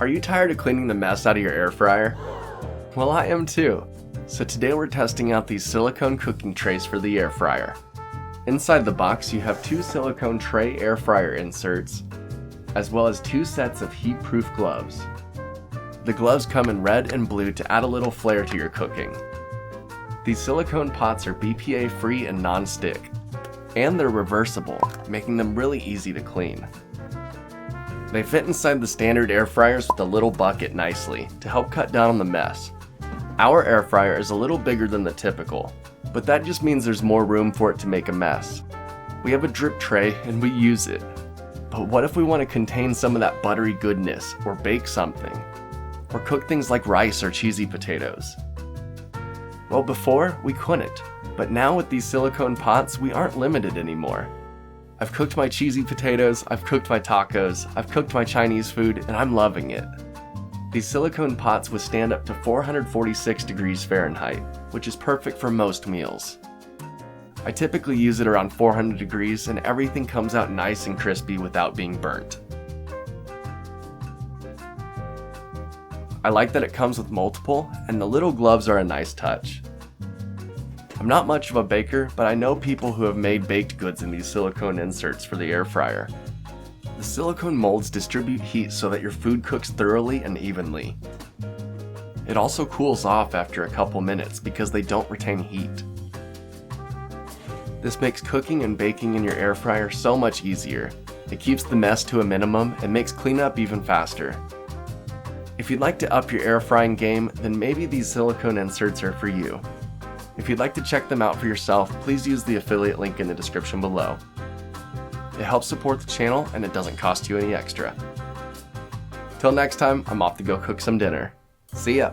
Are you tired of cleaning the mess out of your air fryer? Well, I am too. So today we're testing out these silicone cooking trays for the air fryer. Inside the box you have 2 silicone tray air fryer inserts, as well as 2 sets of heat-proof gloves. The gloves come in red and blue to add a little flair to your cooking. These silicone pots are BPA free and non-stick, and they're reversible, making them really easy to clean. They fit inside the standard air fryers with a little bucket nicely to help cut down on the mess. Our air fryer is a little bigger than the typical, but that just means there's more room for it to make a mess. We have a drip tray and we use it. But what if we want to contain some of that buttery goodness, or bake something? Or cook things like rice or cheesy potatoes? Well, before we couldn't, but now with these silicone pots we aren't limited anymore. I've cooked my cheesy potatoes, I've cooked my tacos, I've cooked my Chinese food, and I'm loving it. These silicone pots withstand up to 446 degrees Fahrenheit, which is perfect for most meals. I typically use it around 400 degrees and everything comes out nice and crispy without being burnt. I like that it comes with multiple, and the little gloves are a nice touch. I'm not much of a baker, but I know people who have made baked goods in these silicone inserts for the air fryer. The silicone molds distribute heat so that your food cooks thoroughly and evenly. It also cools off after a couple minutes because they don't retain heat. This makes cooking and baking in your air fryer so much easier. It keeps the mess to a minimum and makes cleanup even faster. If you'd like to up your air frying game, then maybe these silicone inserts are for you. If you'd like to check them out for yourself, please use the affiliate link in the description below. It helps support the channel and it doesn't cost you any extra. Till next time, I'm off to go cook some dinner. See ya!